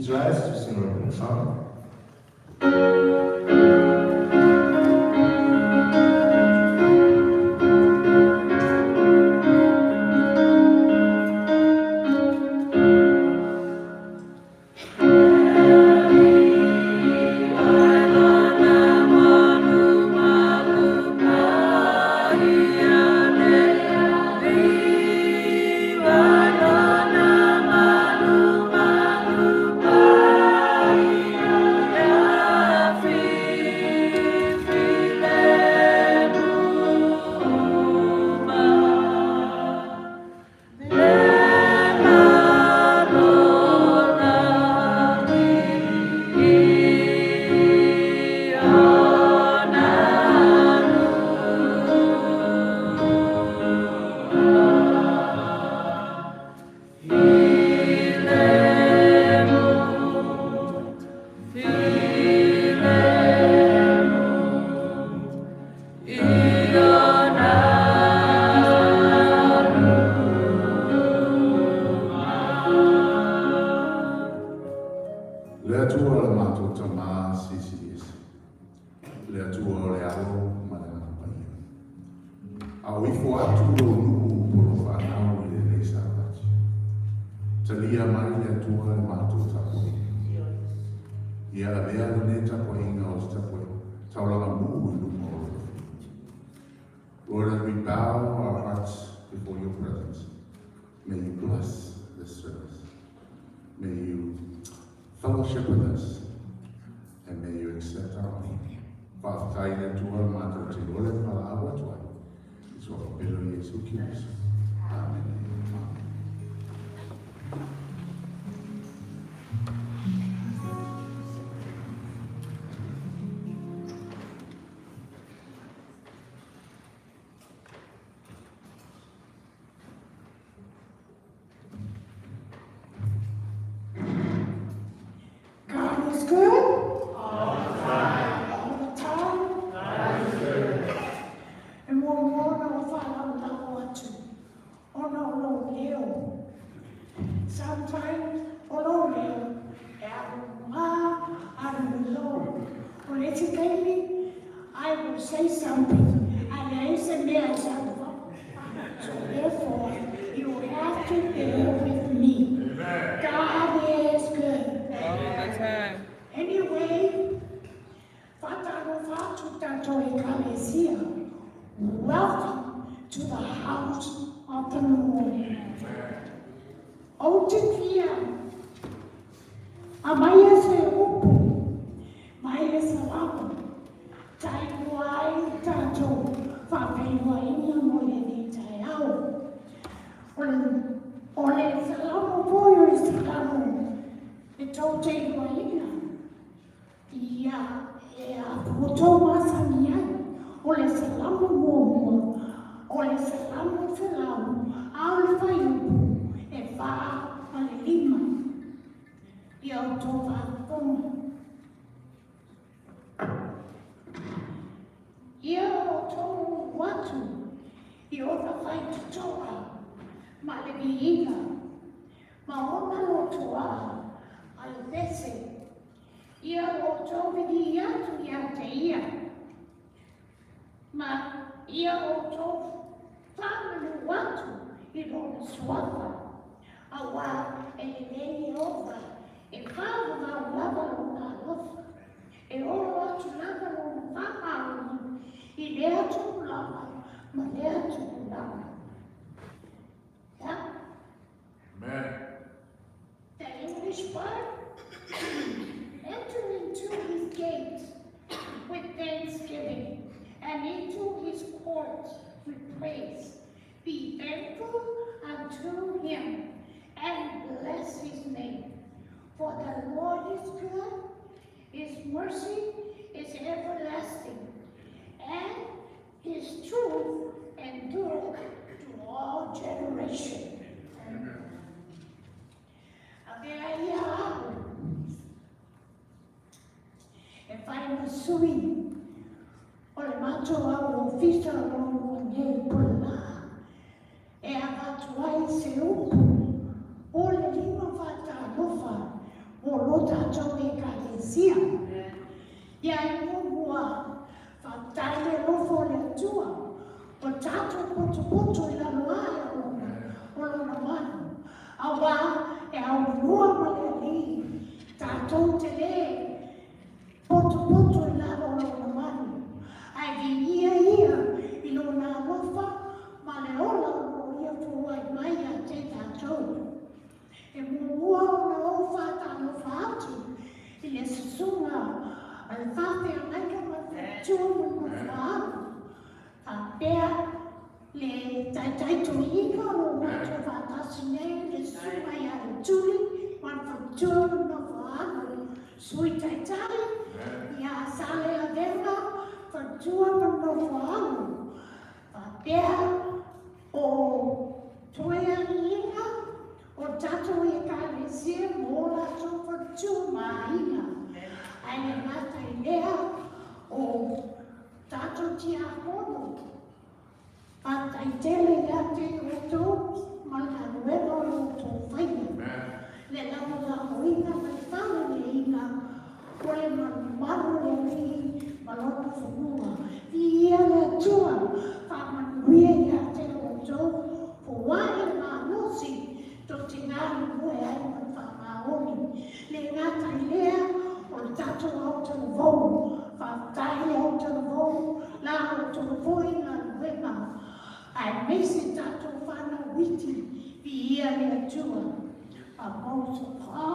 dressed to sing a song. Le atua le mato tama sisi le atua le alo ma le mapai au ifo atu lo nuku polo whanau i le leisa ati talia mai le atua le mato tapo ia a vea le ne tapo inga o tapo taulanga muu i lumo o Lord, as we bow our hearts before your presence, may you bless this service. May you fellowship with us, and may you accept our offering. Father, taina tua mata te ole palawa tua. It's what we believe Yesu Kristo. Amen. Politically, I will say something, and there is a mere example. So therefore, you have to bear with me. God is good. All the time. Anyway, welcome to the house of the Lord. Otikia, amaya se upu, maya salamu, taiwai tato, fapaiwa ina moleni tayao. Ole salamu boyo salamu, itote iwa ina. Ya kutoa samiani, ole salamu momo, ole salamu salamu, alfa yupu, efa alilima, ya utoa koma. Ya utoa watu, ya unafai kutoa, malibiina, maona lotoa, alvese, ia otovidi yatu yateia, ma ia otofamili watu ilona swapa, awa eleni ova, ikavu na ulava luna lofa, eolo watu lava luna fama ilea tulama, malea tulama. Yeah? Amen. The English part? Enter into his gates with thanksgiving, and into his courts with praise. Be thankful unto him, and bless his name. For the Lord is good, his mercy is everlasting, and his truth endureth to all generations. If I was suing, or macho au ofisa o nge pula, e agatuai se upu, o le lima fata lofa, o lo wā e au rua ma le li. Tātou te le, poto e lalo na manu. Ai ki ia i lo nā lofa, ma le ola o ia fuai mai a te tātou. E mua o na ofa tā lofa atu, i le susunga, ai whāte a naika ma te tūmu ma whāru. A pēr le tai to ika o watu whātasi nei le sumai a le tuli, man whātūru ma whāru. Sui tai, ia sale a venga, whātūru ma whāru. A pēr o toea inga, o tato e ka le sia mōla so whātūru ma inga. Ai le ngata i lea o tato tia hono. Patai tele ia te o tō, mana nueva o tō whaia. Le lama la hoina mai whana le inga, koe maru le ri, malona whanua. I ia le tua, whamanuia ia te o tō, po wae ma nosi, tō te ngāri koe ai ma whamaoni. Le ngata i lea, o tato au te vau, whātai au te vau, la au te voina nueva. Ai mese tato whana witi i ia lea tua. A mausa pā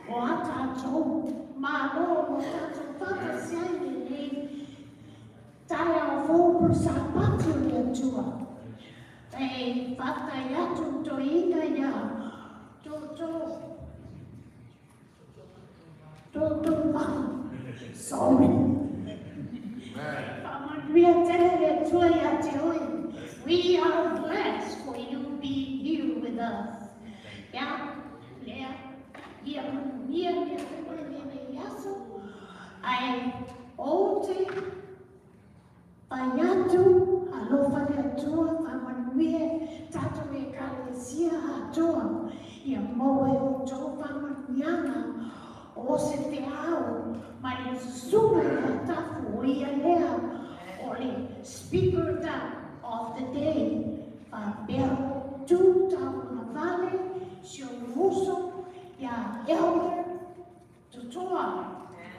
o a tātou mā lo o tato whaka siai le nei. Tai au fōpur sa pati o lea tua. E whatai atu to inga ia. Toto whaka. Sorry. Pamanuia tere lea tua ia te oi. We are blessed for you being here with us. Yeah, ai ote paiatu alofa le atua whamanuie tato e kalesia atua ia moe o tō whamanuiana o se te au mai o sunga i a tafu o ia lea o le speaker of the day whapea tū tau na vale sio muso ia elder tutoa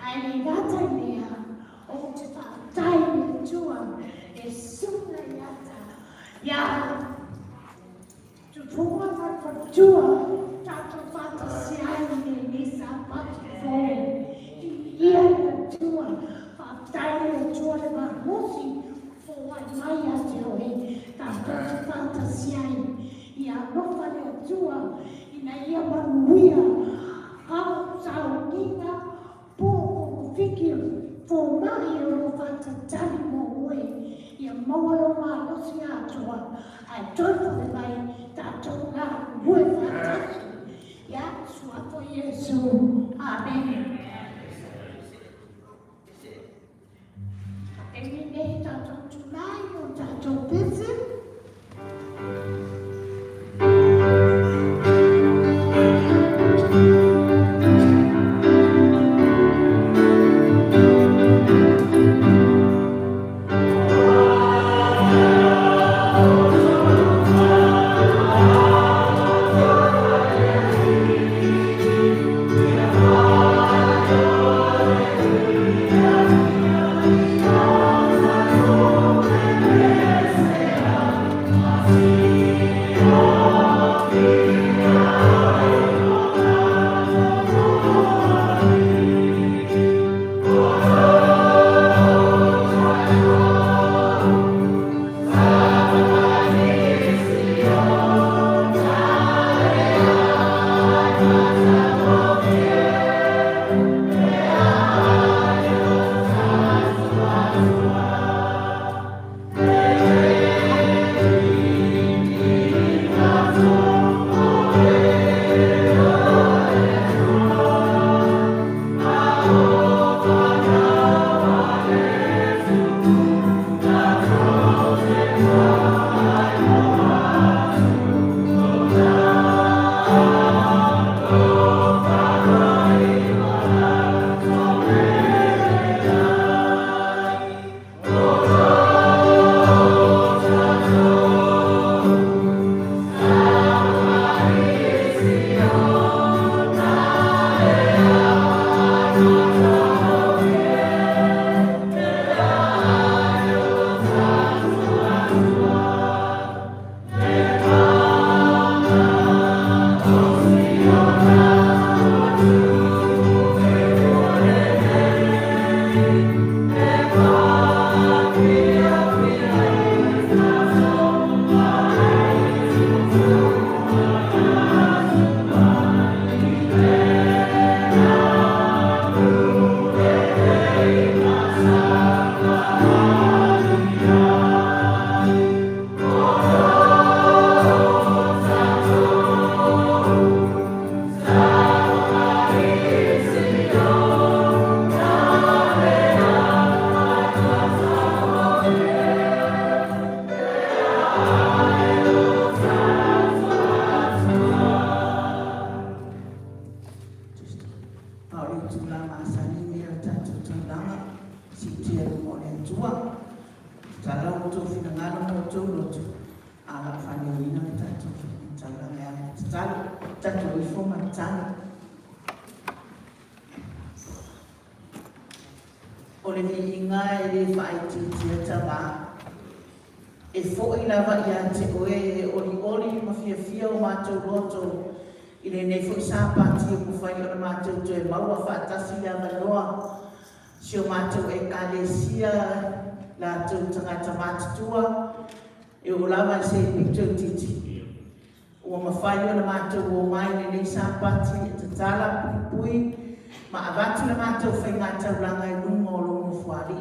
ai le gata lea o te whaatai le tua e sunga iata ia tutoa whakatua tato whatasi ai le nisa pati fōe ia le tua whaatai le tua le mahosi fōai mai a te oe tato whatasi ai ia nofa le tua ina ia manuia au sau nina po fikir po mai o whatatari mo oe ia mawalo malosi atua ai toifu le mai tato ngā ue whatasi ia suato Yesu Amen. E mine tato tunai o tato pese Yeah. tulanga asani mea tatu tulanga si tia lumole tua tala uto fina ngana mo tolotu ala fani wina tatu tulanga ya tatu ifoma tani ole ni inga ele faiti tia taba e foi lava ia te oe oli mafia o matou roto ile nei foi sapati ku fai o matou te maua fatasi lava loa si o matou e kalesia la tau tangata matatua e o lava se picture titi o mafai o matou o mai nei sapati te tala pui ma avatu le matou fai ngata langa e lungo o lungo fuari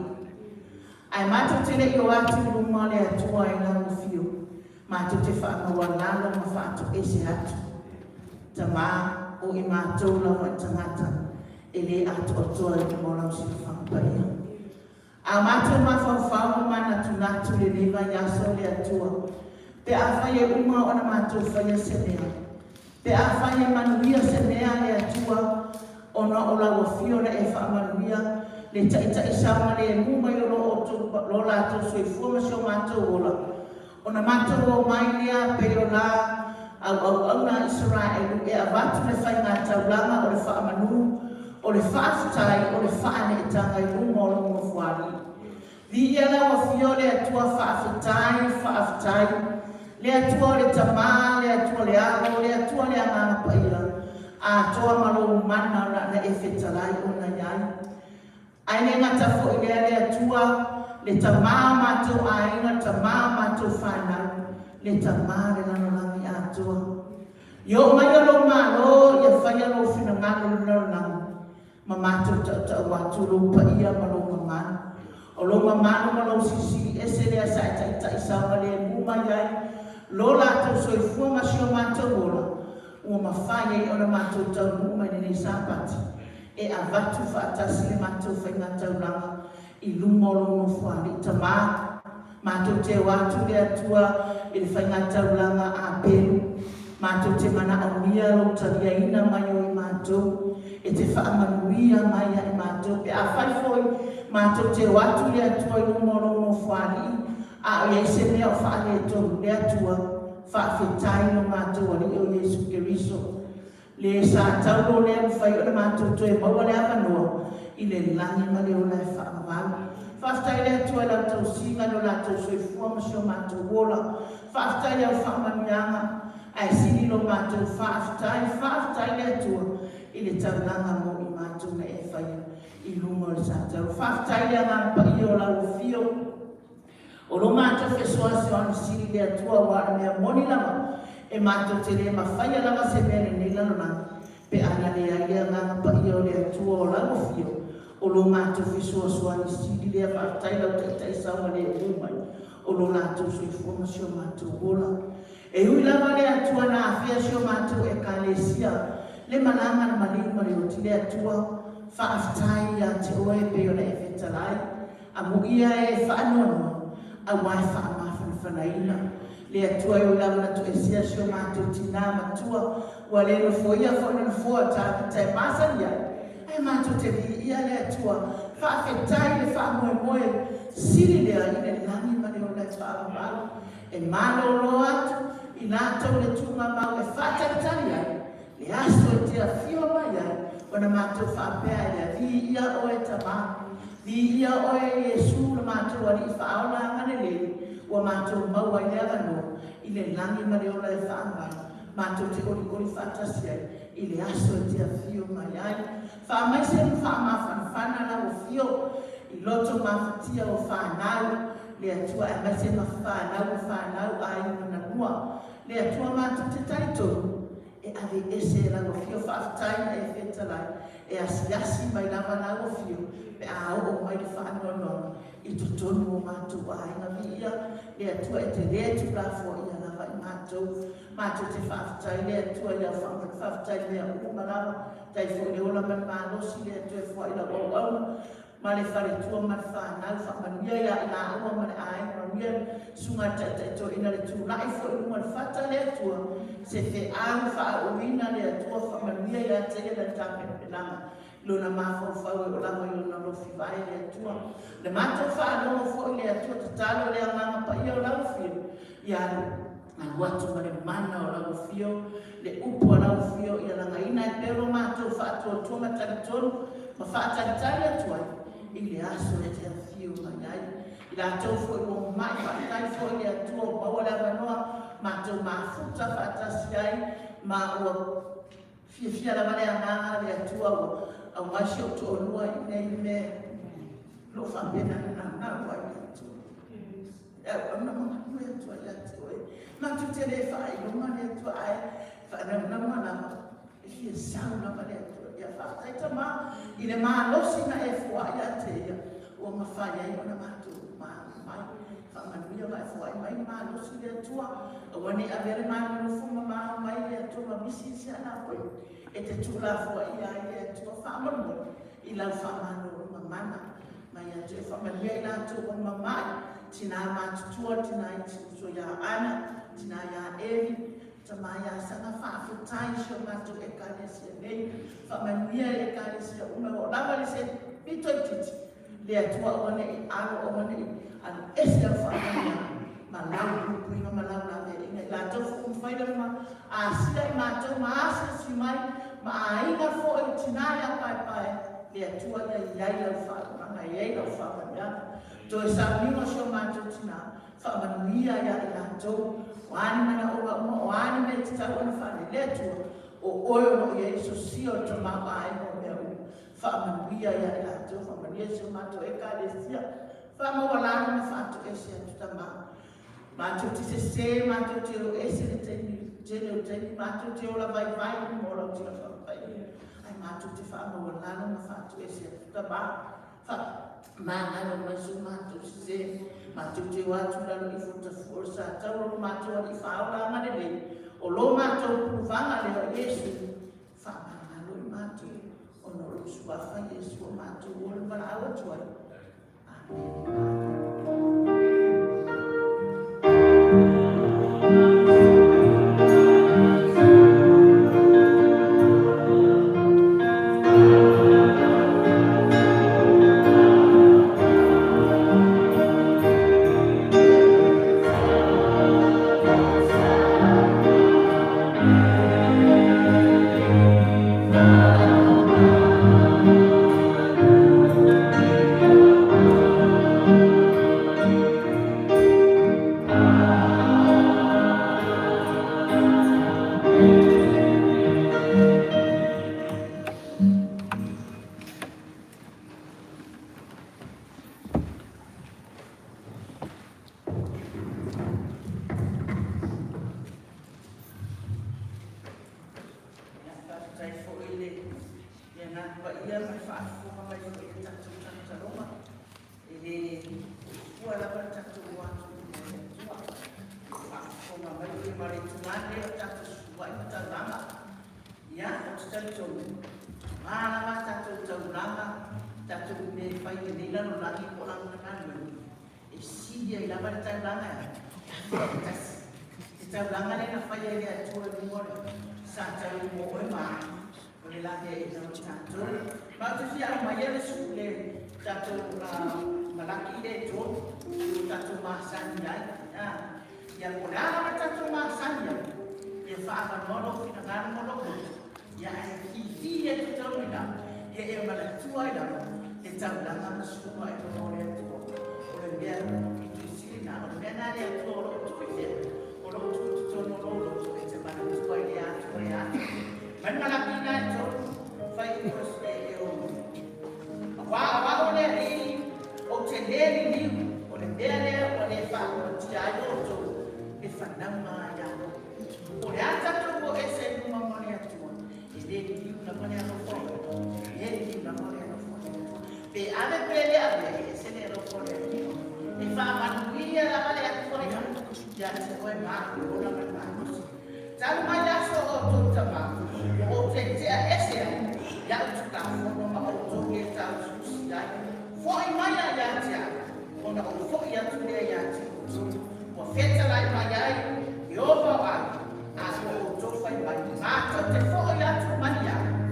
ai matou te le i o atu lungo le atua e ngangu fio matou te whaangawanalo ma whaatu ese atu tama o i matou lawa tangata e le atu atoa i molau si whakapaia a matou mawhawhau mana tunatu le lewa yaso le atua pe a whai e uma o na matou whai a senea pe a whai e manuia senea le atua ona o lawa fio le e whaamanuia le taita isaunga le muma i lo la to soi fuma so matou ola ona matou o mai lea pe o la au na Israel e avatu le whai ngā taulanga o le whaamanu o le whaafutai o le whaane e tanga i muma o lungo fuari li ia lawa fio le atua whaafutai le atua le tamā le atua le ago le atua le anganga paira a toa malo mana na e whetalai o na iai ai ne ngata fo i le atua le tamā matou aina tamā matou whanau le tamā le nanolangi atua yo mai o lo malo ia whai alo whina ngalo le nanolangi ma matou ta watu lo pa ia malo mamano o lo mamano malo sisi ese le asa ta isaunga le muma iai lo latou soifua ma sio matou ola ua mawhai e ona matou tau muma i nei sapati e avatu whaatasi le matou whainga taulanga i lumolo fuari tamā matou te watu le atua i le whainga taulanga a pelu matou te mana aunia lo tariaina mai o i matou e te whaamanuia mai a i matou pe a whai foi matou te watu le atua i lumolo fuari a o iese mea o whaale e tolu le atua whaafetai no matou ali o Yesu Keriso le sa taulo le whai o le matou toe maua le avanoa i le langi ma le ola e whaamavalu whaafetai le atua lau tau singa no la tau soifua ma sio matou wola whaafetai au whaamanuianga ai sini lo matou whaafetai le atua i le taulanga mo i matou na e whai i lungo le sa tau whaafetai le angampa i o lau fio o lo matou whesua se ona sini le atua wa mea moni lama e matou te le mawhaia lama se mele nei lalona pe ana le aia nganga pa i o le atua o lau fio o lo matou whesua soani sini le whaafetai lau taitai saunga le umai o lo latou soifua ma sio matou wola e hui lama le atua na awhia sio matou e kalesia le malanga na malima le o ti le atua whaafetai a te oe pe o le e whetalai a muia e whaanoanoa a wai whaamawhanawhanaina le atua i o lama na tu e sia sio matou tina matua ua le no foia fona no foa tāpita e masaria ai matou te vi ia le atua whaafetai le whaamoemoe siri lea i le langi ma le o le whaamawhalo e malolo atu i lātou le tunga mau e whaatatari ai le aso e tia fio mai ai ona matou whaapea ia vi ia o e tamā vi ia o e Yesu le matou ali i whaola ngane le ua matou maua i le avanoa i le langi ma le o le whaamawhalo matou te ori whaatasi ai i le aso e tia fio mai ai whaamaise mu whaamawhanawhana la o fio i loto mawhatia o whanau le atua e maise ma whanau ai mana mua le atua matou te taitoru e ave ese la o fio whaafetai na e whetalai e asiasi mai lava na o fio pe a o mai le whaanono i totonu o matou ai na via le atua e te letu la fo ia lava i matou te whaafetai le atua ia whaafetai le uma lava tai fo le ola man malosi le atua e fo ila o au ma le whare tua ma whanau whamanuia ia i la ua ma le ai manuia sunga to ina le tūlai fo i uma le whata le atua se te au whaauina le atua whamanuia la te la tape pelanga lona mafau o lava i lona lofi vai le atua le mato whanau fo le atua tatalo le amanga pa ia o lau fio ia watu ma le mana o lau fio le upu o lau fio ia langa ina e pero mato whaatua tuma taritonu ma whaataritari atua i le aso le te fio mai i la tau fo i o mai whaatai fo i le atua o paua le avanoa mato mafuta whaatasi ai ma ua fia la vale amanga le atua au ngasi o tōlua i nei me lo whambena na wai atua. Ana mga nui atua i atua e. Ma tu te le whai lunga le atua ai. Whanau mana e fia sauna ma le atua. Ia whaatai ta ma i le maa losi na e fua i atea. Ua mawhai ai ona matu mai. Whamanuia mai fua i mai maa losi le atua. Wani a vere maa nufuma maa mai le atua ma misi si ana koe. E te tūla fua i ai e tua whamanu i lau whamanu o mamana mai a tue whamanuia i lau o mamai tina mātutua tina i tūso ia ana tina ia evi ta mai a sanga whaafutai sio matu e kāresia nei whamanuia e kāresia una o lawa le se pito i titi le atua o wane i alo o wane i anu esi au whamanuia ma lau kupuinga ma lau na me inga i la tau whumwhaida ma a sila i mātou ma asa si mai ma ainga fo i tinaya pai le atua ia iai lau whakamanga iai lau whakamanga to e sauninga sio mātou tina whamanuia ia i lātou wāni mana oa uma wāni me te tau ana whane le atua o oio no ia iso sio to mawa ai mo mea u whamanuia ia i lātou whamanuia sio mātou e ka le sia whamawalana na whātou e sia tuta maa mātou ti se mātou ti o ese le teni mātou ti o la vai mo lau ti la whapai ai mātou ti whaama o lana ma whātou ese a tuta māngalo mai su mātou se mātou ti o atu lalo i futa fuorsa tau lo mātou ali whaola ngare lei o lo mātou puvanga le o Yesu whaamangalo i mātou o no lo suafa Yesu o mātou o le para awa tuai Amen. Te fo ya tu mania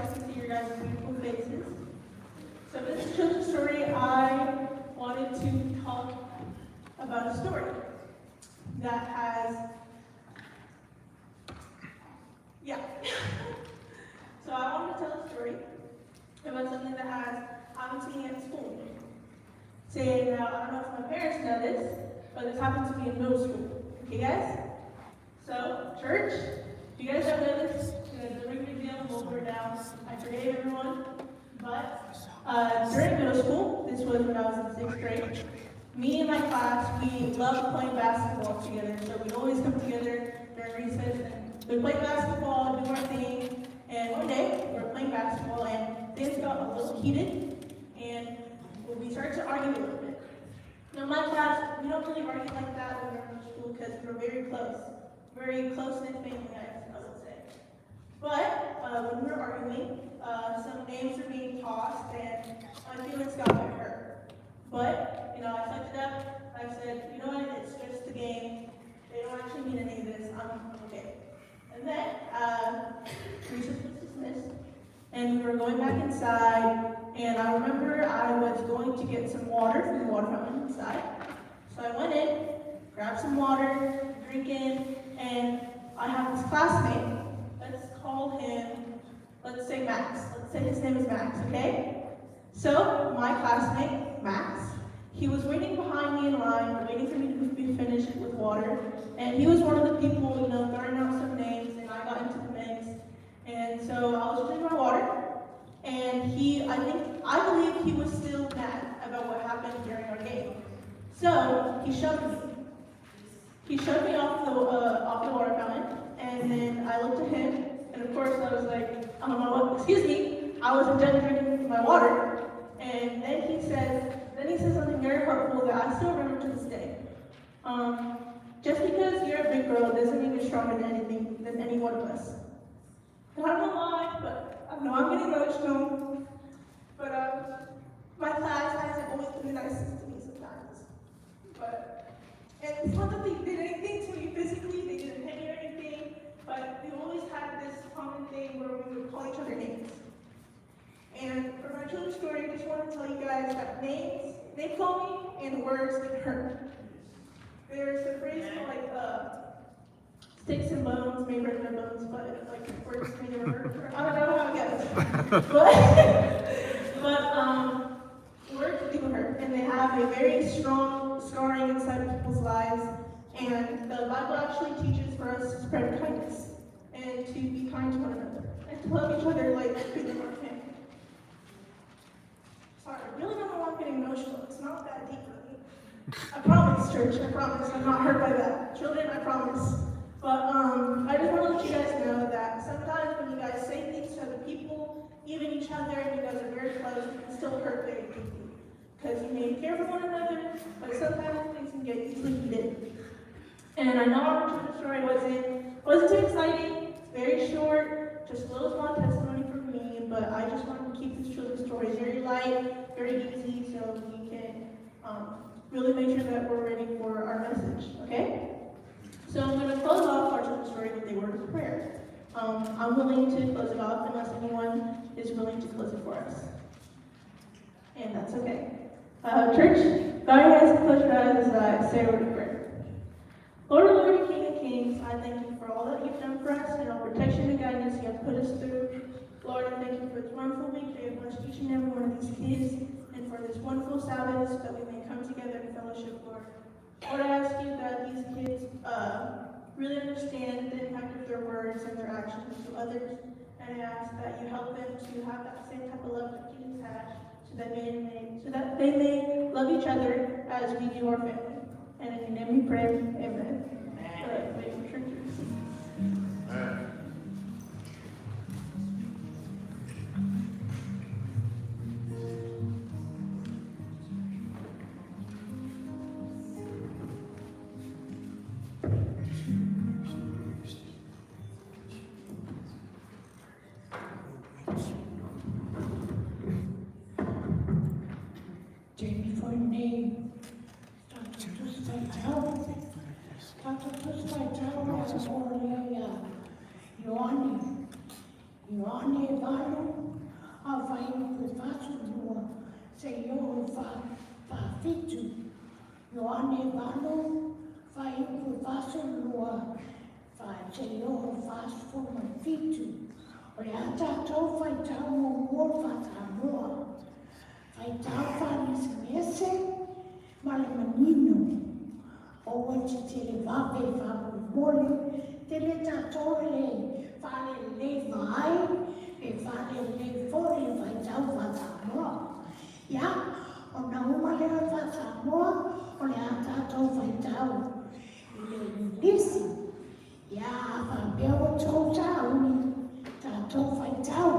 I can see your guys' beautiful faces. So this is children's story. I wanted to talk about a story that has, So I wanted to tell a story about something that has happened to me at school. Saying, now, I don't know if my parents know this, but this happened to me in middle school. Okay, guys? So, church, if you guys don't know this, the ring reveal will go down. I forgave everyone. But during middle school, this was when I was in 6th grade, me and my class, we loved playing basketball together. So we'd always come together during recess and we'd play basketball, do our thing. And one day, we were playing basketball and things got a little heated and we started to argue a little bit. Now, my class, we don't really argue like that when we're in school because we're very close-knit family, I would say. But when we were arguing, some names were being tossed and my feelings got hurt. But, I sucked it up. I said, you know what, it's just a game. They don't actually mean any of this. I'm okay. And then, recess was dismissed, and we were going back inside, and I remember I was going to get some water from the water fountain inside. So I went in, grabbed some water, drinking, and I have this classmate. Let's call him, let's say Max. Let's say his name is Max, okay? So my classmate, Max, he was waiting behind me in line, waiting for me to be finished with water. And he was one of the people, throwing out some names, and I got into the mix. And so I was drinking my water, and I believe he was still mad about what happened during our game. So he shoved me. He shoved me off the water fountain, and then I looked at him, and of course I was like, excuse me, I wasn't done drinking my water. And then he said something very hurtful that I still remember to this day. Just because you're a big girl doesn't mean you're stronger than any one of us. And I don't know why, but I know I'm getting emotional. But my class hasn't always been the nicest to me sometimes. And it's not that they did anything to me physically, they didn't hit me or anything, but we always had this common thing where we would call each other names. And for my children's story, I just want to tell you guys that they call me and words can hurt. There's a phrase called sticks and bones may break my bones, but words may never hurt. I don't know how it goes. But words do hurt, and they have a very strong scarring inside of people's lives. And the Bible actually teaches for us to spread kindness and to be kind to one another and to love each other like we love our family. Sorry, I really don't know why I'm getting emotional. It's not that deep for me. I promise, church. I promise. I'm not hurt by that. Children, I promise. But I just want to let you guys know that sometimes when you guys say things to other people, even each other, and you guys are very close, it can still hurt very deeply. Because you may care for one another, but sometimes things can get easily heated. And I know our children's story wasn't too exciting, very short, just a little small testimony from me, but I just wanted to keep this children's story very light, very easy, so we can really make sure that we're ready for our message, okay? So I'm going to close off our children's story with a word of prayer. I'm willing to close it off unless anyone is willing to close it for us. And that's okay. Church, bow your heads and close your eyes as I say a word of prayer. Lord, King of Kings, I thank you for all that you've done for us and all protection and guidance you have put us through. Lord, I thank you for this wonderful week that you have blessed each and every one of these kids, and for this wonderful Sabbath so that we may come together in fellowship, Lord. Lord, I ask you that these kids really understand the impact of their words and their actions to others, and I ask that you help them to have that same type of love that Jesus had, so that they may love each other as we do our family. And in your name we pray, amen. Take me for your name. Ioane Vano, whai uku vaso lua, whai te oho vaso fuma fitu. O le ata tau whai tau mo mua whata moa. Whai tau whanese mese, ma le manino. O wati te le vape whamu mole, te le tato le whale le vai, le whale le fore whai tau whata moa. Ia, o na uma le whata moa, o le atatou whaitau i le nisi. Ia a whapea o tō tau ni tātou whaitau.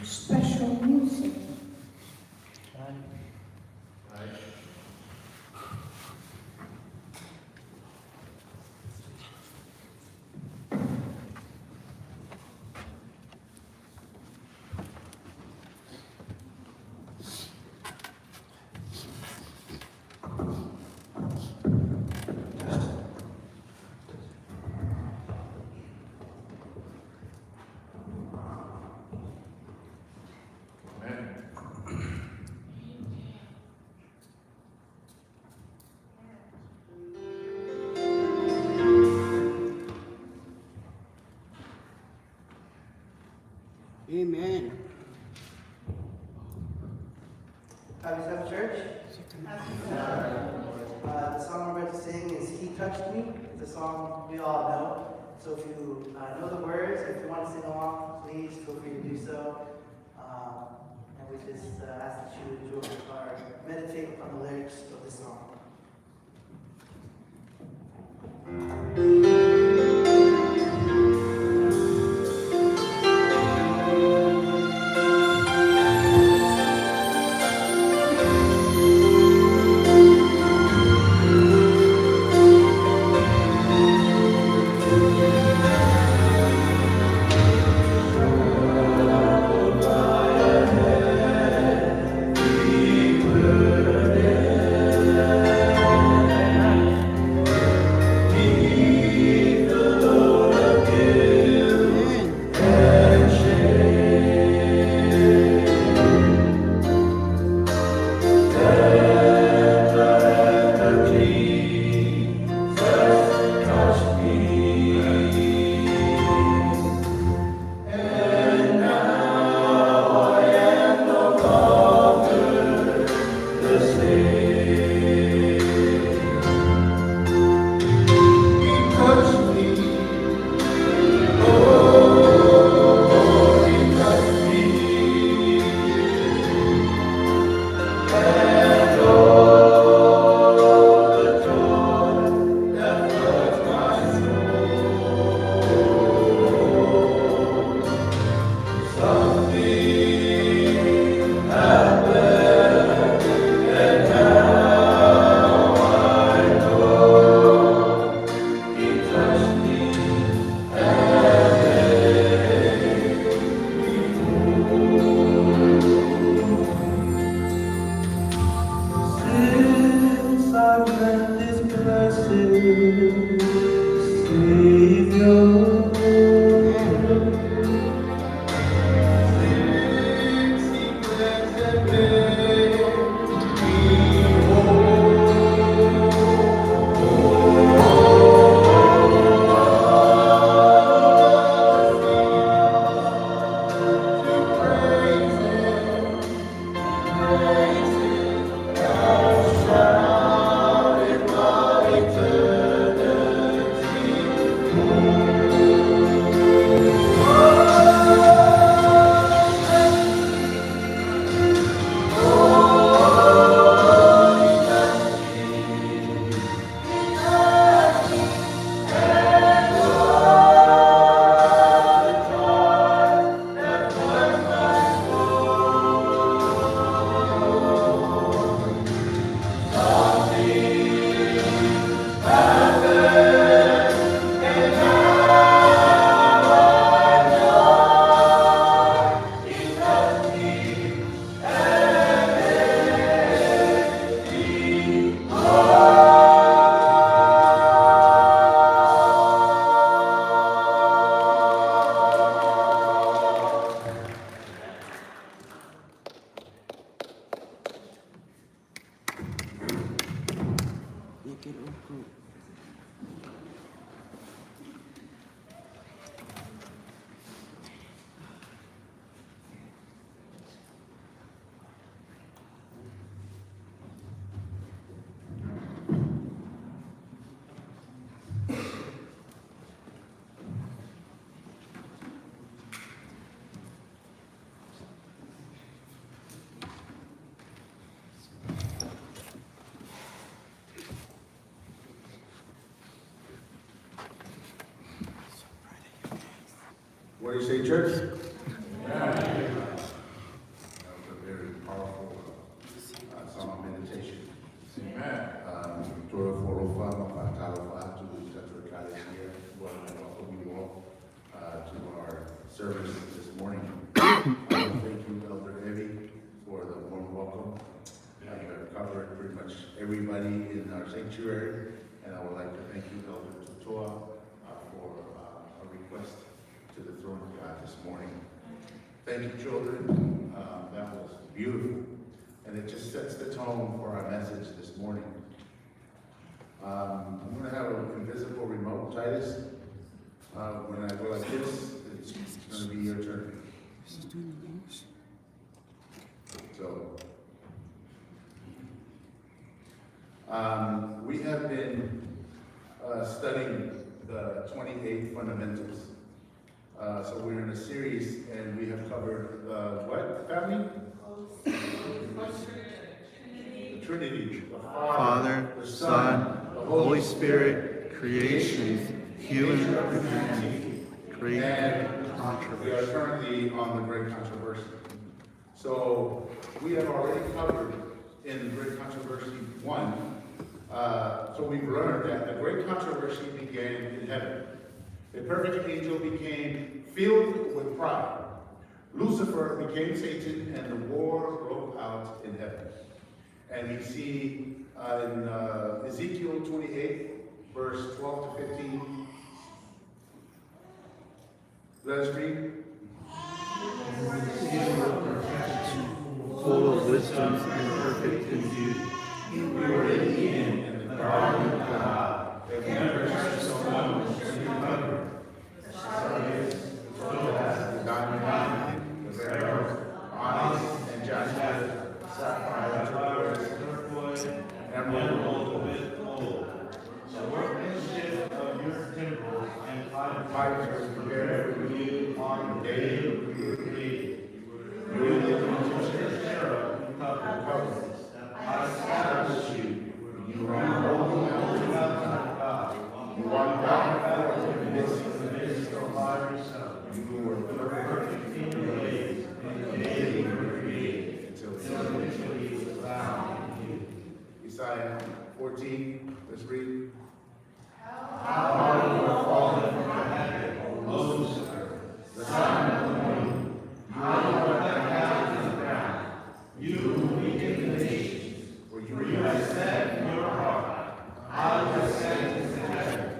Special music. Amen. Happy Sabbath Church. The song we're about to sing is He Touched Me. It's a song we all know. So if you know the words, if you want to sing along, please feel free to do so. And we just ask that you enjoy or meditate on the lyrics of this song. He Since I've met this blessed Savior, since He cleansed and made me to praise Him, praise Him, I'll shout in my eternity. What do you say, church? That was a very powerful song of meditation. Amen. Todo foro fama fatalo fatu tetra kalesia. Welcome you all to our service this morning. Thank you, Elder Evie, for the warm welcome. You have covered pretty much everybody in our sanctuary, and I would like to thank you, Elder Totoa, for a request to the throne of God this morning. Thank you, children. That was beautiful. And it just sets the tone for our message this morning. I'm going to have an invisible remote, Titus. When I go like this, it's going to be your turn. So, we have been studying the 28 fundamentals. So we're in a series, and we have covered what family? The Trinity, the Father, the Son, the Holy Spirit, creation, human humanity, great and we are controversy. currently on the Great Controversy. So we have already covered in Great Controversy 1. So we've learned that the Great Controversy began in heaven. A perfect angel became filled with pride. Lucifer became Satan, and the war broke out in heaven. And we see in Ezekiel 28, verse 12 to 15. Let us read. Full of wisdom and perfect in beauty. We were in Eden, in the garden of God. The precious stone was covered. The sardius, the topaz, the diamond, the beryl, onyx, and jasper, sapphire, turquoise, emerald, with gold. The workmanship of your temples and pipes was prepared for you on the day you were created. You lived in the cherub who covered. Isaiah 14, let's read. For you have said in your heart, I will ascend into heaven.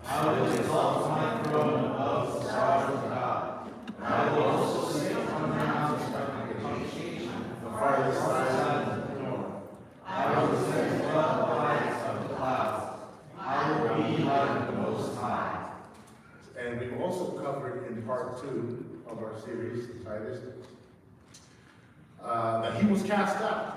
I will exalt my throne above the stars of God. I will also sit on the mountains of congregation, the farthest side of the north. I will ascend above the heights of the clouds. I will be like the Most High. And we've also covered in part 2 of our series, Titus, that he was cast out.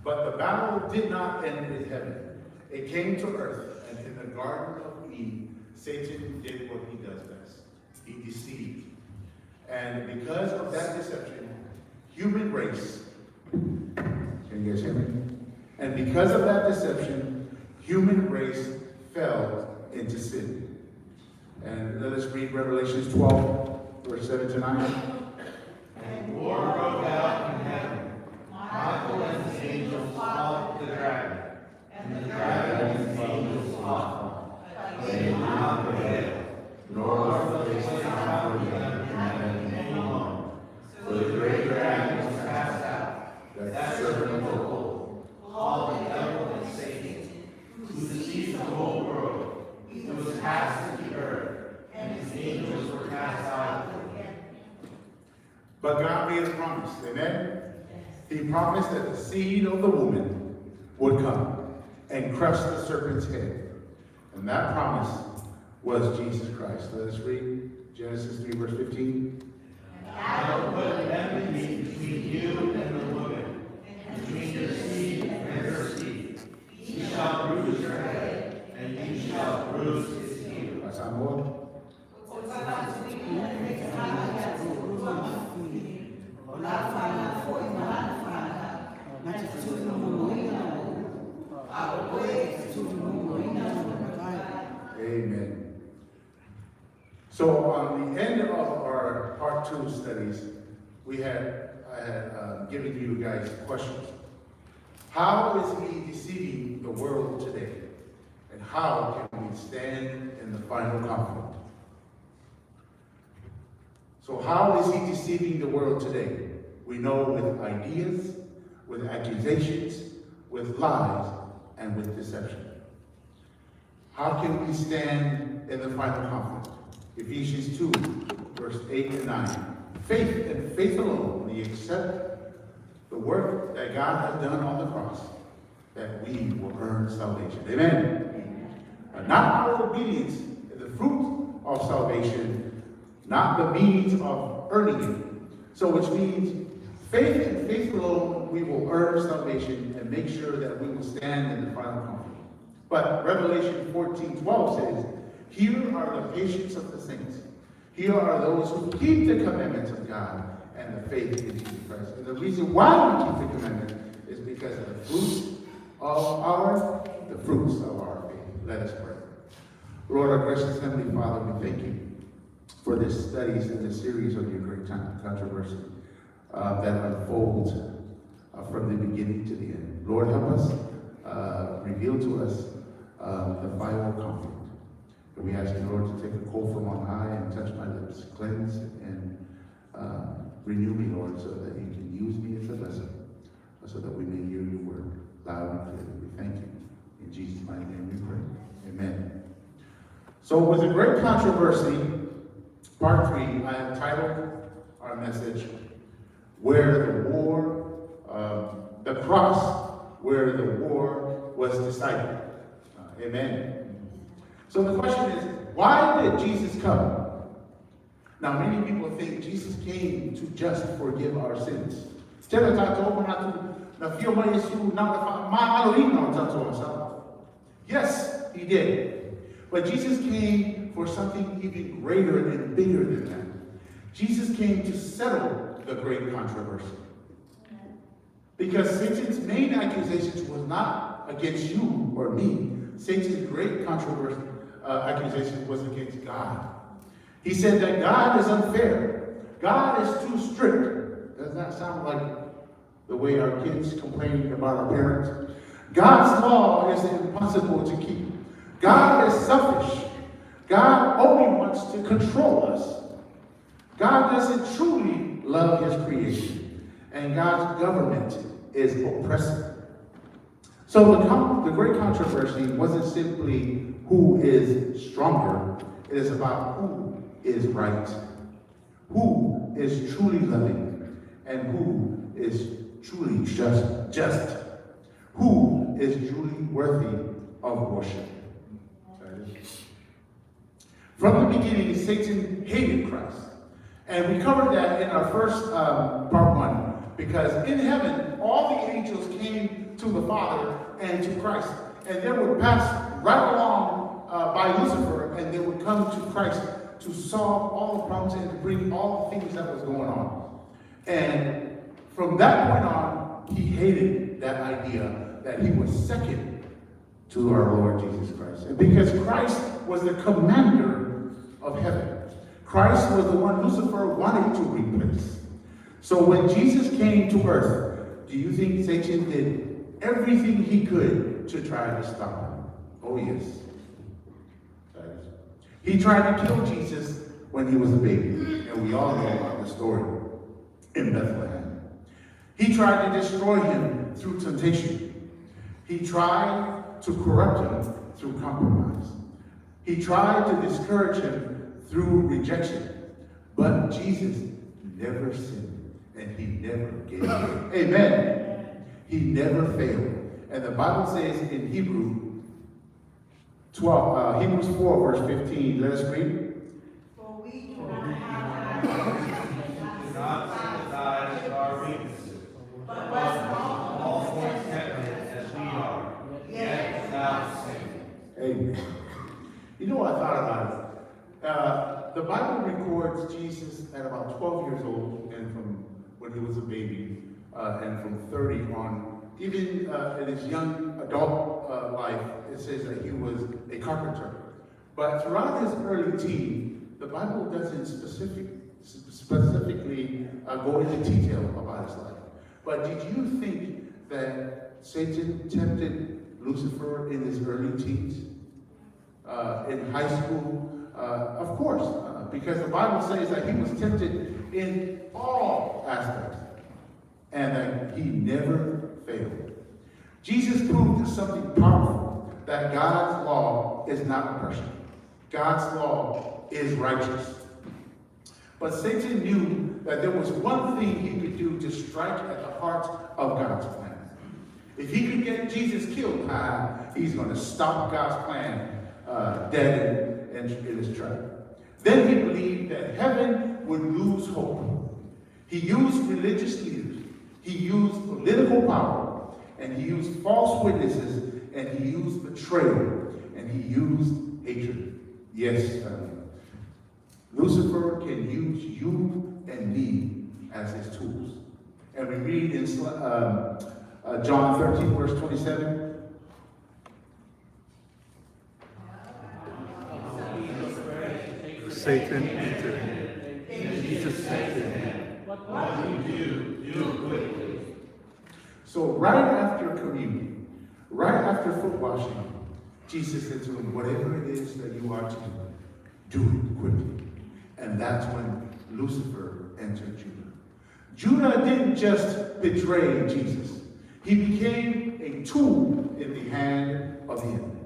But the battle did not end in heaven. It came to earth, and in the Garden of Eden, Satan did what he does best. He deceived. And because of that deception, human race, can you guys hear me? And because of that deception, human race fell into sin. And let us read Revelation 12, verse 7 to 9. And war broke out in heaven. Michael and his angels fought the dragon, and the dragon and his angels fought. But they did not prevail, nor did they power together in heaven any longer. So the great dragon was cast out, that serpent of old, called the devil and Satan, who deceived the whole world. He was cast into the earth, and his angels were cast out with him. But God made a promise, amen? He promised that the seed of the woman would come and crush the serpent's head. And that promise was Jesus Christ. Let us read Genesis 3, verse 15. I will put enmity between you and the woman, and between your seed and her seed. He shall bruise your head, and you shall bruise his heel. That's our Lord. Amen. So on the end of our part 2 studies, I had given you guys questions. How is he deceiving the world today? And how can we stand in the final conflict? So how is he deceiving the world today? We know with ideas, with accusations, with lies, and with deception. How can we stand in the final conflict? Ephesians 2, verse 8 and 9. Faith and faith alone, we accept the work that God has done on the cross, that we will earn salvation. Amen. Not our obedience, the fruit of salvation, not the means of earning it. So which means faith and faith alone, we will earn salvation and make sure that we will stand in the final conflict. But Revelation 14:12 says, here are the patience of the saints. Here are those who keep the commandments of God and the faith in Jesus Christ. And the reason why we keep the commandments is because of the fruits of our faith. Let us pray. Lord, our gracious Heavenly Father, we thank you for this studies and this series of your great controversy that unfolds from the beginning to the end. Lord, help us reveal to us the final conflict. And we ask you, Lord, to take a coal from on high and touch my lips, cleanse and renew me, Lord, so that you can use me as a vessel, so that we may hear your word loud and clear. We thank you. In Jesus' mighty name we pray. Amen. So with a great controversy, part 3, I have titled our message, the cross where the war was decided. Amen. So the question is, why did Jesus come? Now many people think Jesus came to just forgive our sins. Yes, he did. But Jesus came for something even greater and bigger than that. Jesus came to settle the great controversy. Because Satan's main accusation was not against you or me. Satan's great controversy accusation was against God. He said that God is unfair. God is too strict. Does that sound like the way our kids complaining about our parents? God's law is impossible to keep. God is selfish. God only wants to control us. God doesn't truly love his creation, and God's government is oppressive. So the great controversy wasn't simply who is stronger, it is about who is right, who is truly loving, and who is truly just, who is truly worthy of worship. From the beginning, Satan hated Christ. And we covered that in our first part one, because in heaven, all the angels came to the Father and to Christ, and they would pass right along by Lucifer, and they would come to Christ to solve all the problems and to bring all the things that was going on. And from that point on, he hated that idea that he was second to our Lord Jesus Christ. And because Christ was the commander of heaven, Christ was the one Lucifer wanted to replace. So when Jesus came to earth, do you think Satan did everything he could to try to stop him? Oh yes. He tried to kill Jesus when he was a baby, and we all know about the story in Bethlehem. He tried to destroy him through temptation. He tried to corrupt him through compromise. He tried to discourage him through rejection. But Jesus never sinned, and he never gave up. Amen. He never failed. And the Bible says in Hebrews 4, verse 15, let us read. For we do not have Do not sympathize with our weaknesses, but all points tempted as we are, yet without sin. Amen. You know what I thought about it? The Bible records Jesus at about 12 years old, and from when he was a baby, and from 30 on, even in his young adult life, it says that he was a carpenter. But throughout his early teen, the Bible doesn't specifically go into detail about his life. But did you think that Satan tempted Lucifer in his early teens? In high school? Of course, because the Bible says that he was tempted in all aspects, and that he never failed. Jesus proved something powerful, that God's law is not oppression. God's law is righteous. But Satan knew that there was one thing he could do to strike at the heart of God's plan. If he could get Jesus killed, he's going to stop God's plan dead in his track. Then he believed that heaven would lose hope. He used religious leaders, he used political power, and he used false witnesses, and he used betrayal, and he used hatred. Yes, Lucifer can use you and me as his tools. And we read in John 13, verse 27. Satan entered him. And Jesus said to him, What you do quickly. So right after communion, right after foot washing, Jesus said to him, whatever it is that you are to do it quickly. And that's when Lucifer entered Judah. Judah didn't just betray Jesus. He became a tool in the hand of the enemy.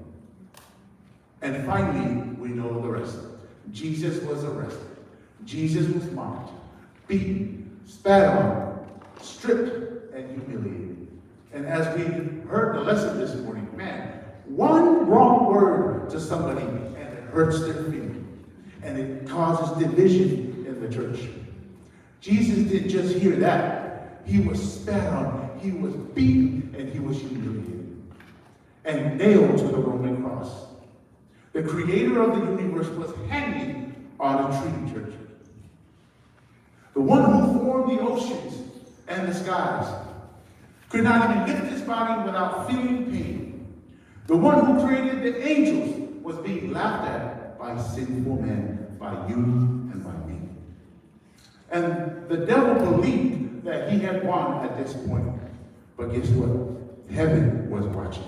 And finally, we know the rest. Jesus was arrested. Jesus was mocked, beaten, spat on, stripped, and humiliated. And as we heard the lesson this morning, man, one wrong word to somebody and it hurts their feeling. And it causes division in the church. Jesus didn't just hear that. He was spat on, he was beaten, and he was humiliated. And nailed to the Roman cross. The creator of the universe was hanging on a tree, church. The one who formed the oceans and the skies could not even lift his body without feeling pain. The one who created the angels was being laughed at by sinful men, by you and by me. And the devil believed that he had won at this point. But guess what? Heaven was watching.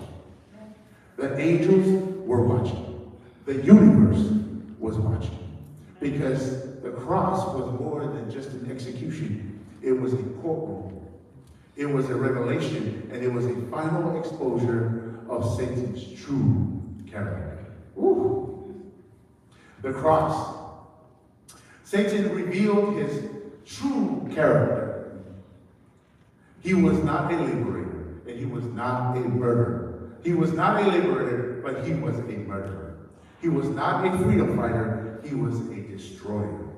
The angels were watching. The universe was watching. Because the cross was more than just an execution. It was a courtroom. It was a revelation, and it was a final exposure of Satan's true character. Woo. The cross. Satan revealed his true character. He was not a liberator, and he was not a murderer. He was not a liberator, but he was a murderer. He was not a freedom fighter, he was a destroyer.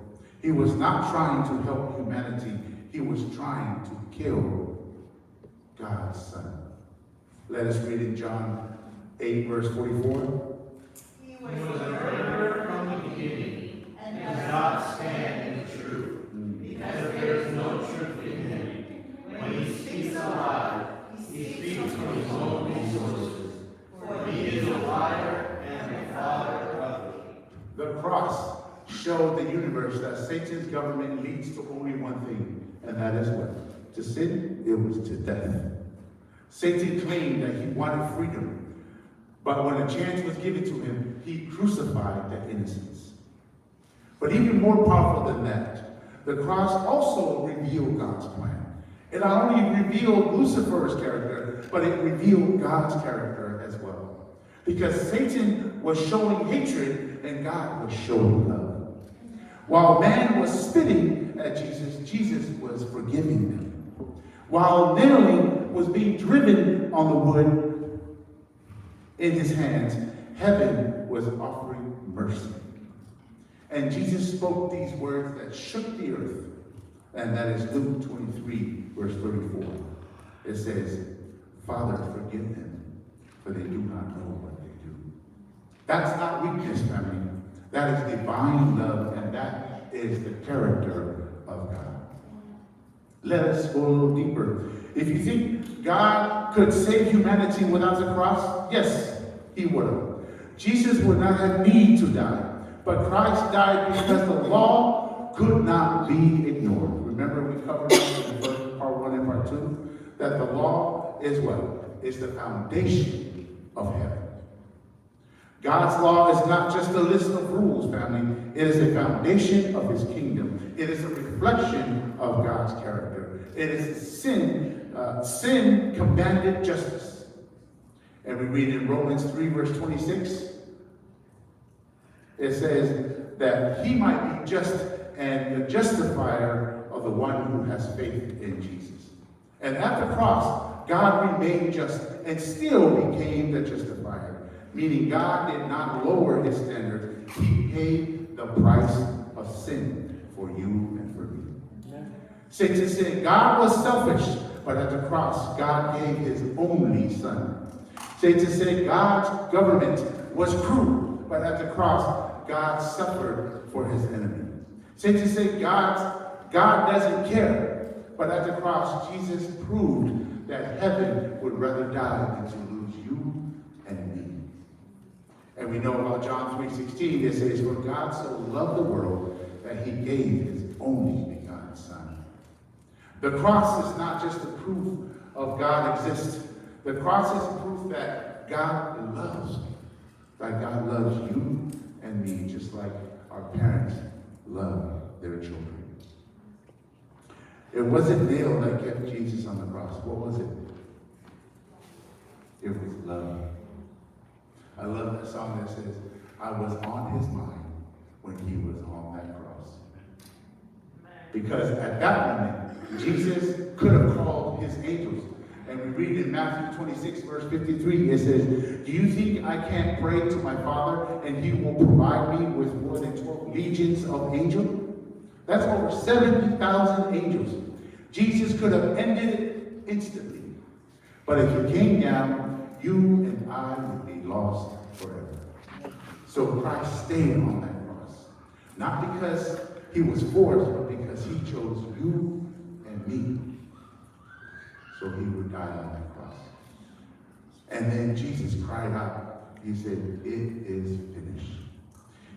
He was not trying to help humanity, he was trying to kill God's Son. Let us read in John 8, verse 44. He was a murderer from the beginning, and does not stand in the truth, because there is no truth in him. When he speaks a lie, he speaks from his own resources, for he is a liar and the father of it. The cross showed the universe that Satan's government leads to only one thing, and that is what? To sin? It was to death. Satan claimed that he wanted freedom, but when a chance was given to him, he crucified the innocents. But even more powerful than that, the cross also revealed God's plan. It not only revealed Lucifer's character, but it revealed God's character as well. Because Satan was showing hatred and God was showing love. While man was spitting at Jesus, Jesus was forgiving them. While nailing was being driven on the wood in his hands, heaven was offering mercy. And Jesus spoke these words that shook the earth. And that is Luke 23, verse 34. It says, Father, forgive them, for they do not know what they do. That's not weakness, family. That is divine love, and that is the character of God. Let us go a little deeper. If you think God could save humanity without the cross, yes, he would have. Jesus would not have need to die, but Christ died because the law could not be ignored. Remember we covered in the first part 1 and part 2 that the law is what? Is the foundation of heaven. God's law is not just a list of rules, family. It is a foundation of his kingdom. It is a reflection of God's character. It is sin commanded justice. And we read in Romans 3, verse 26, it says that he might be just and the justifier of the one who has faith in Jesus. And at the cross, God remained just and still became the justifier, meaning God did not lower his standard. He paid the price of sin for you and for me. Satan said God was selfish, but at the cross, God gave his only son. Satan said God's government was cruel, but at the cross, God suffered for his enemy. Satan said God doesn't care, but at the cross, Jesus proved that heaven would rather die than to lose you and me. And we know about John 3:16, it says, for God so loved the world that he gave his only begotten son. The cross is not just a proof of God exists. The cross is proof that God loves, like God loves you and me, just like our parents love their children. It wasn't nail that kept Jesus on the cross. What was it? It was love. I love that song that says, I was on his mind when he was on that cross. Because at that moment, Jesus could have called his angels. And we read in Matthew 26, verse 53, it says, do you think I can't pray to my Father and he will provide me with more than 12 legions of angels? That's over 70,000 angels. Jesus could have ended it instantly. But if he came down, you and I would be lost forever. So Christ stayed on that cross. Not because he was forced, but because he chose you and me. So he would die on that cross. And then Jesus cried out. He said, it is finished.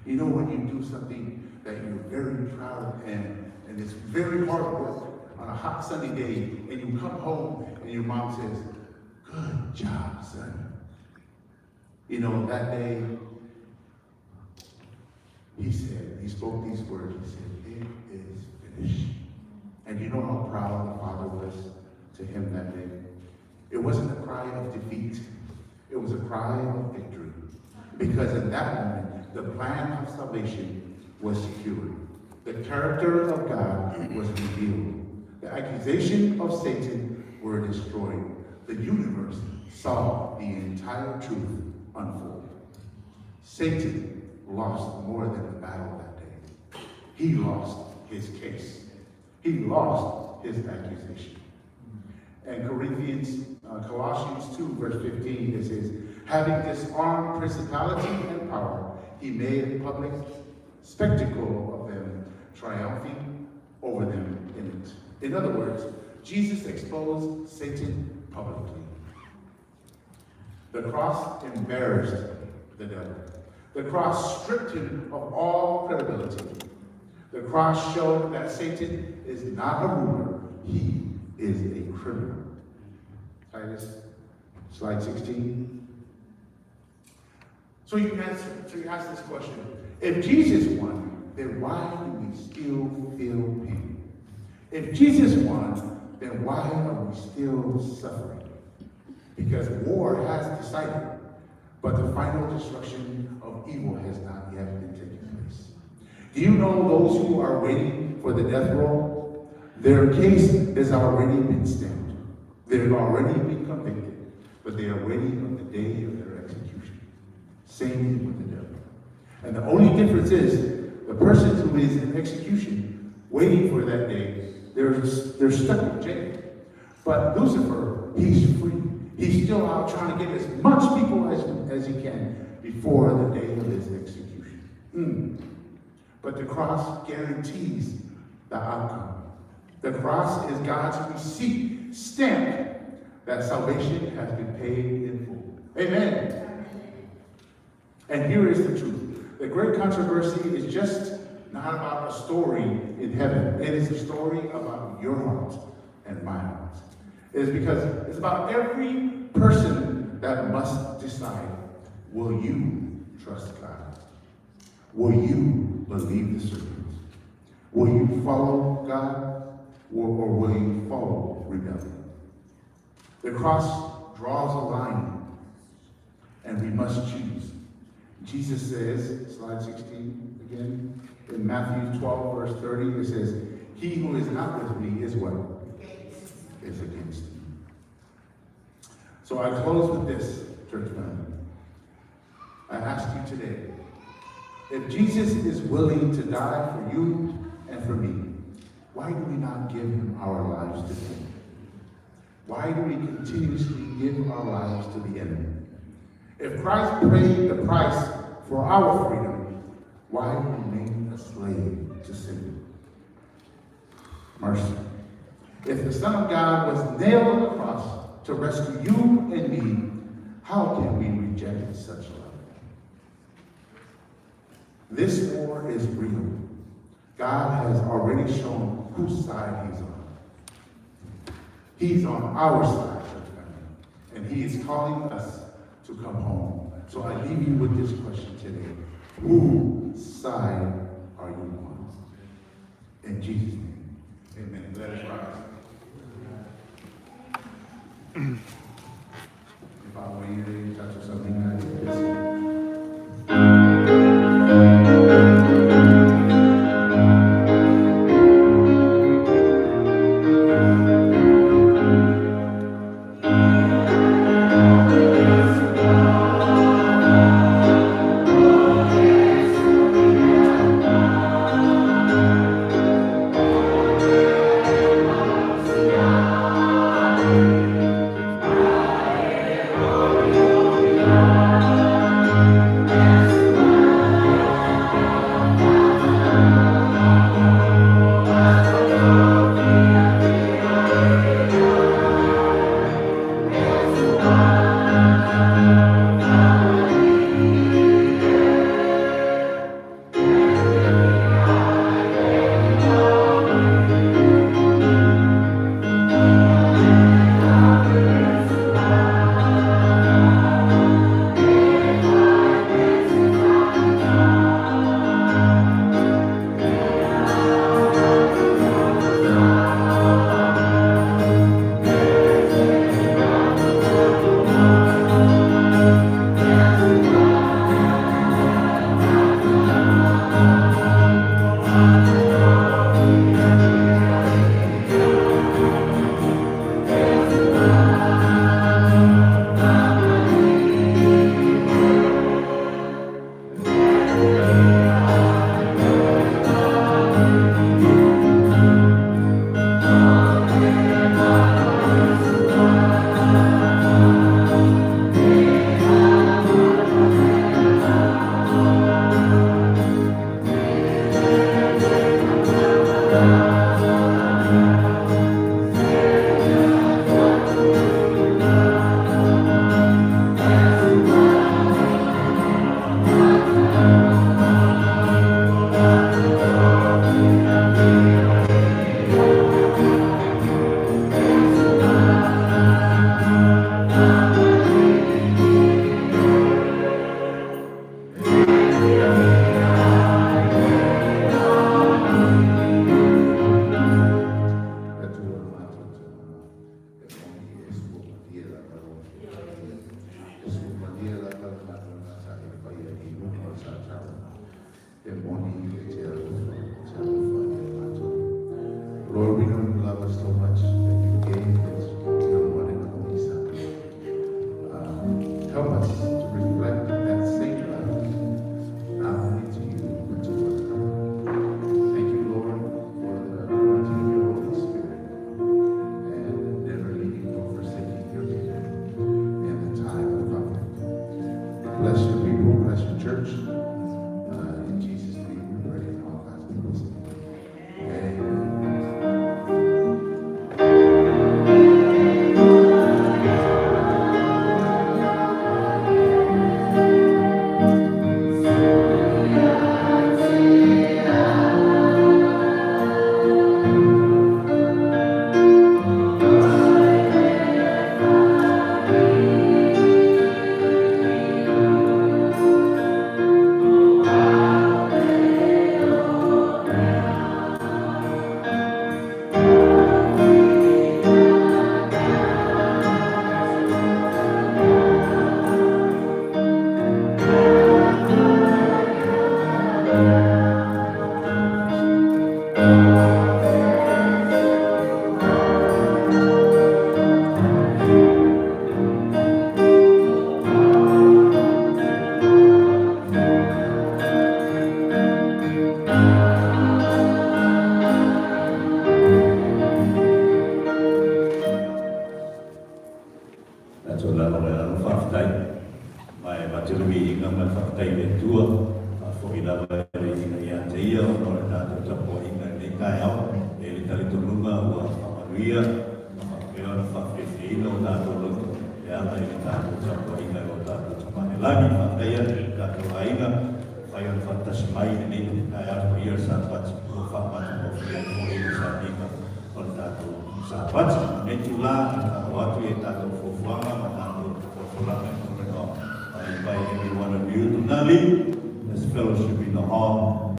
You know when you do something that you're very proud of and it's very hard work on a hot sunny day and you come home and your mom says, Good job, son. You know, that day, he spoke these words. He said, it is finished. And you know how proud the Father was to him that day? It wasn't a cry of defeat. It was a cry of victory. Because in that moment, the plan of salvation was secured. The character of God was revealed. The accusation of Satan were destroyed. The universe saw the entire truth unfold. Satan lost more than the battle that day. He lost his case. He lost his accusation. And Colossians 2, verse 15, it says, having disarmed principality and power, he made a public spectacle of them, triumphing over them in it. In other words, Jesus exposed Satan publicly. The cross embarrassed the devil. The cross stripped him of all credibility. The cross showed that Satan is not a ruler, he is a criminal. Titus, slide 16. So you ask this question. If Jesus won, then why do we still feel pain? If Jesus won, then why are we still suffering? Because war has decided, but the final destruction of evil has not yet been taking place. Do you know those who are waiting for the death roll? Their case has already been stamped. They've already been convicted, but they are waiting on the day of their execution. Same thing with the devil. And the only difference is the person who is in execution, waiting for that day, they're stuck in jail. But Lucifer, he's free. He's still out trying to get as much people as he can before the day of his execution. But the cross guarantees the outcome. The cross is God's receipt, stamp that salvation has been paid in full. Amen. And here is the truth. The great controversy is just not about a story in heaven. It is a story about your heart and my heart. It is because it's about every person that must decide, will you trust God? Will you believe the serpent? Will you follow God? Or will you follow rebellion? The cross draws a line, and we must choose. Jesus says, slide 16 again, in Matthew 12, verse 30, it says, he who is not with me is what? Is against me. So I close with this, church family. I ask you today, if Jesus is willing to die for you and for me, why do we not give him our lives to him? Why do we continuously give our lives to the enemy? If Christ paid the price for our freedom, why remain a slave to sin? Mercy. If the Son of God was nailed on the cross to rescue you and me, how can we reject such love? This war is real. God has already shown whose side he's on. He's on our side, church family, and he is calling us to come home. So I leave you with this question today. Whose side are you on? In Jesus' name, amen. Let us rise. If I were you, touch something like this. Yeah. help us to reflect that same love, not only to you, but to one another. Thank you, Lord, for the anointing of your Holy Spirit and never leaving nor forsaking your people in the time of conflict. Bless your people, bless your church. In Jesus' name we pray, and all God's people say, amen. That's what I'm whakatei. Mai matilui inga mai whakatei me tua. Whoki lawa e inga ia te ia, o nore tātou tapo inga nei kai au. E li tali tonunga ua whamanuia. E ona whawhewhi ina o tātou luku. E ana i tātou tapo inga o tātou tamane lagi. Whakateia, tātou ainga. Whai ona whatasi mai nei kai au ia sa pati. O whamatu o whia o ina sa inga. O tātou sa pati. Me tu la, o atu e tātou fofuanga, ma tātou fofuanga e kore no. I invite every one of you to Nali, this fellowship in the hall.